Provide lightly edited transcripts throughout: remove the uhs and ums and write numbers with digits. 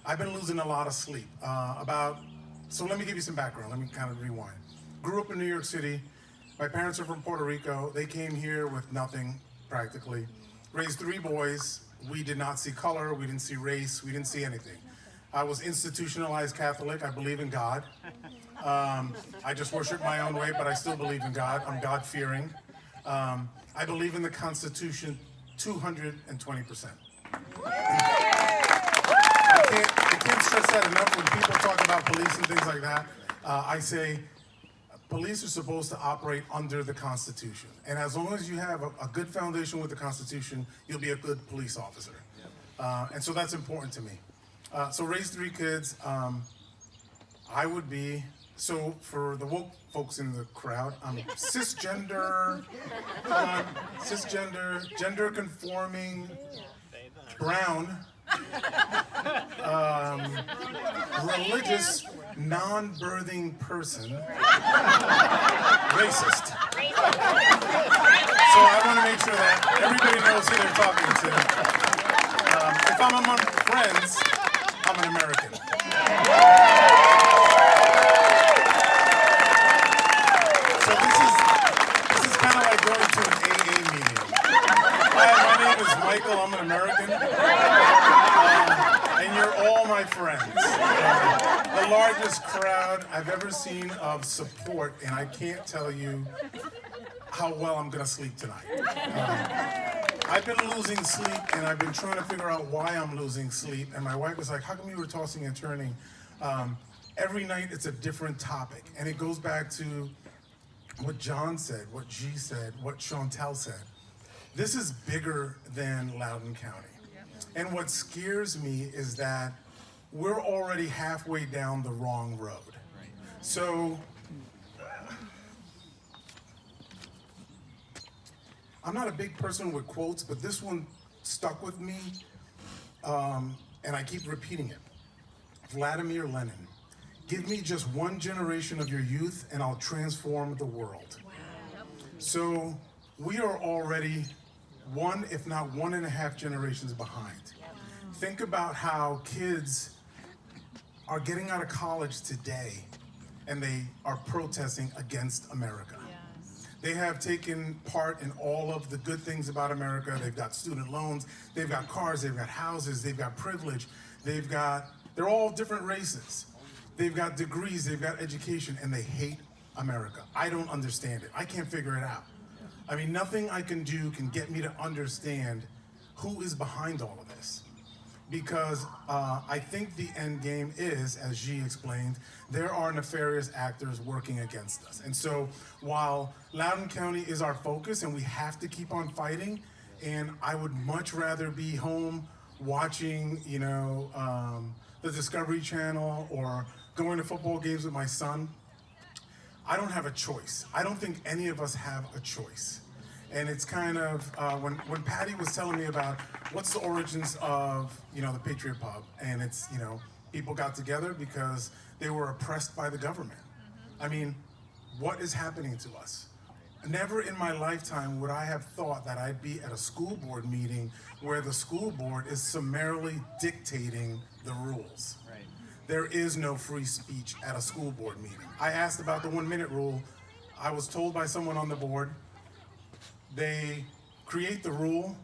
I've been losing a lot of sleep. So let me give you some background. Let me kind of rewind. Grew up in New York City. My parents are from Puerto Rico. They came here with nothing, practically. Raised 3 boys. We did not see color. We didn't see race. We didn't see anything. I was institutionalized Catholic. I believe in God. I just worship my own way, but I still believe in God. I'm God-fearing. I believe in the Constitution 220%. I can't stress that enough when people talk about police and things like that. I say police are supposed to operate under the Constitution. And as long as you have a good foundation with the Constitution, you'll be a good police officer. And so that's important to me. So raised 3 kids. I would be, so for the woke folks in the crowd, I'm cisgender, gender conforming, brown, religious, non-birthing person, racist. So I want to make sure that everybody knows who they're talking to. If I'm among friends, I'm an American. So this is kind of like going to an AA meeting. Hi, my name is Michael. I'm an American. And you're all my friends. The largest crowd I've ever seen of support, and I can't tell you how well I'm gonna sleep tonight. I've been losing sleep, and I've been trying to figure out why I'm losing sleep. And my wife was like, how come you were tossing and turning? Every night it's a different topic. And it goes back to what John said, what G said, what Chantel said. This is bigger than Loudoun County. And what scares me is that we're already halfway down the wrong road. So I'm not a big person with quotes, but this one stuck with me, and I keep repeating it. Vladimir Lenin, give me just one generation of your youth and I'll transform the world. Wow. So we are already 1, if not 1.5 generations behind. Think about how kids are getting out of college today and they are protesting against America. They have taken part in all of the good things about America. They've got student loans, they've got cars, they've got houses, they've got privilege, they're all different races. They've got degrees, they've got education, and they hate America. I don't understand it. I can't figure it out. I mean, nothing I can do can get me to understand who is behind all of this. Because I think the end game is, as G explained, there are nefarious actors working against us. And so while Loudoun County is our focus and we have to keep on fighting, and I would much rather be home watching, the Discovery Channel or going to football games with my son, I don't have a choice. I don't think any of us have a choice. And it's kind of, when Patty was telling me about what's the origins of, the Patriot pub, and it's, people got together because they were oppressed by the government. I mean, what is happening to us? Never in my lifetime would I have thought that I'd be at a school board meeting where the school board is summarily dictating the rules. Right. There is no free speech at a school board meeting. I asked about the 1-minute rule. I was told by someone on the board, they create the rule,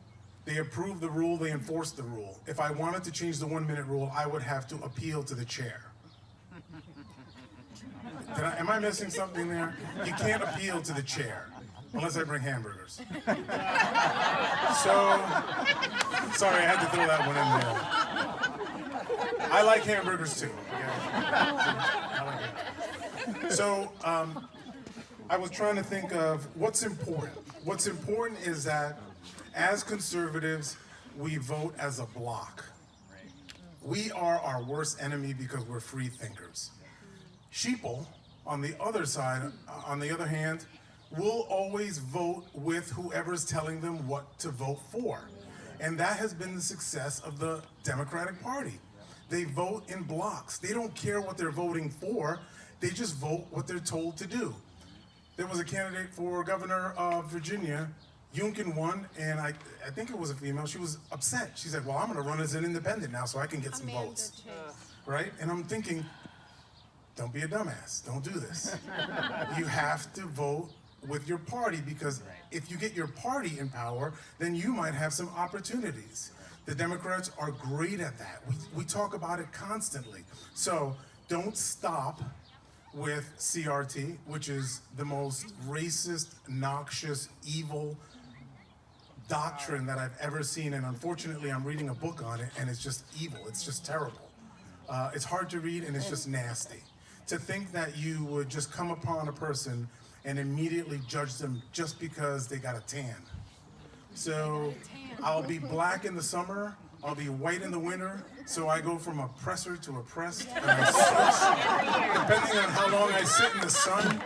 they approve the rule, they enforce the rule. If I wanted to change the 1-minute rule, I would have to appeal to the chair. Am I missing something there? You can't appeal to the chair unless I bring hamburgers. So, sorry, I had to throw that one in there. I like hamburgers too. Okay? So, I was trying to think of what's important. What's important is that as conservatives, we vote as a block. We are our worst enemy because we're free thinkers. Sheeple, on the other side, on the other hand, will always vote with whoever's telling them what to vote for. And that has been the success of the Democratic Party. They vote in blocks. They don't care what they're voting for. They just vote what they're told to do. There was a candidate for governor of Virginia. Youngkin won, and I think it was a female. She was upset. She said, well, I'm going to run as an independent now so I can get some votes. right? And I'm thinking, don't be a dumbass. Don't do this. You have to vote with your party, because if you get your party in power, then you might have some opportunities. The Democrats are great at that. We talk about it constantly. So don't stop with CRT, which is the most racist, noxious, evil doctrine that I've ever seen. And unfortunately, I'm reading a book on it, and it's just evil. It's just terrible. It's hard to read, and it's just nasty. To think that you would just come upon a person and immediately judge them just because they got a tan. So I'll be black in the summer, I'll be white in the winter, so I go from oppressor to oppressed, and I switch. Depending on how long I sit in the sun,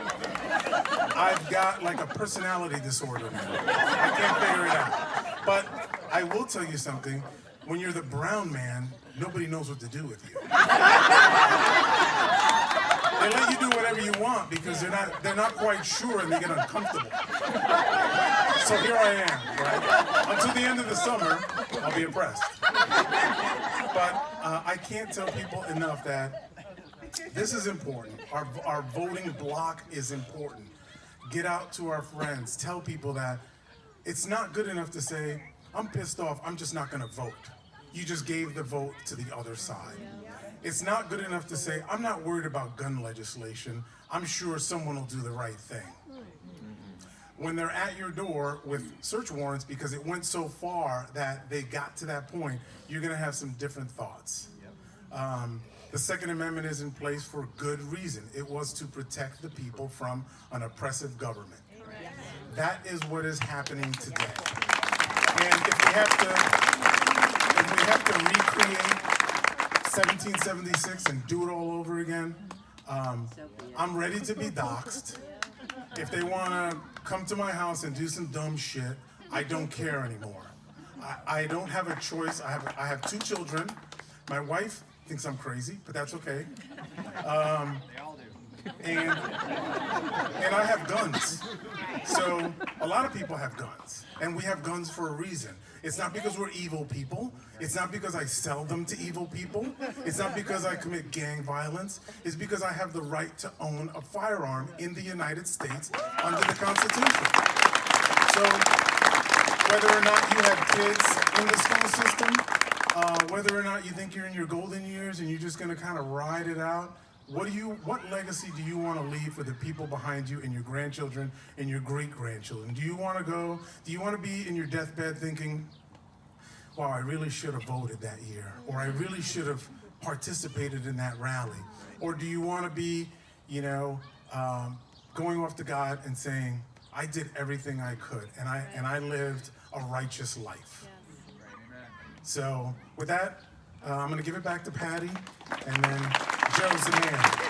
I've got like a personality disorder now. I can't figure it out. But I will tell you something, when you're the brown man, nobody knows what to do with you. They let you do whatever you want because they're not quite sure, and they get uncomfortable. So here I am, right? Until the end of the summer, I'll be oppressed. But I can't tell people enough that this is important. Our voting block is important. Get out to our friends. Tell people that it's not good enough to say, I'm pissed off, I'm just not gonna vote. You just gave the vote to the other side. It's not good enough to say, I'm not worried about gun legislation. I'm sure someone will do the right thing. When they're at your door with search warrants because it went so far that they got to that point, you're gonna have some different thoughts. The Second Amendment is in place for good reason. It was to protect the people from an oppressive government. That is what is happening today. And if we have to recreate 1776 and do it all over again, I'm ready to be doxxed. If they want to come to my house and do some dumb shit, I don't care anymore. I don't have a choice. I have 2 children. My wife thinks I'm crazy, but that's okay. They all do. And I have guns. So a lot of people have guns, and we have guns for a reason. It's not because we're evil people. It's not because I sell them to evil people. It's not because I commit gang violence. It's because I have the right to own a firearm in the United States under the Constitution. So whether or not you have kids in the school system, whether or not you think you're in your golden years and you're just gonna kind of ride it out, what legacy do you want to leave for the people behind you and your grandchildren and your great-grandchildren? Do you want to be in your deathbed thinking, wow, I really should have voted that year, or I really should have participated in that rally? Or do you want to be, going off to God and saying, I did everything I could, and I lived a righteous life? So with that, I'm going to give it back to Patty, and then Joe's the man.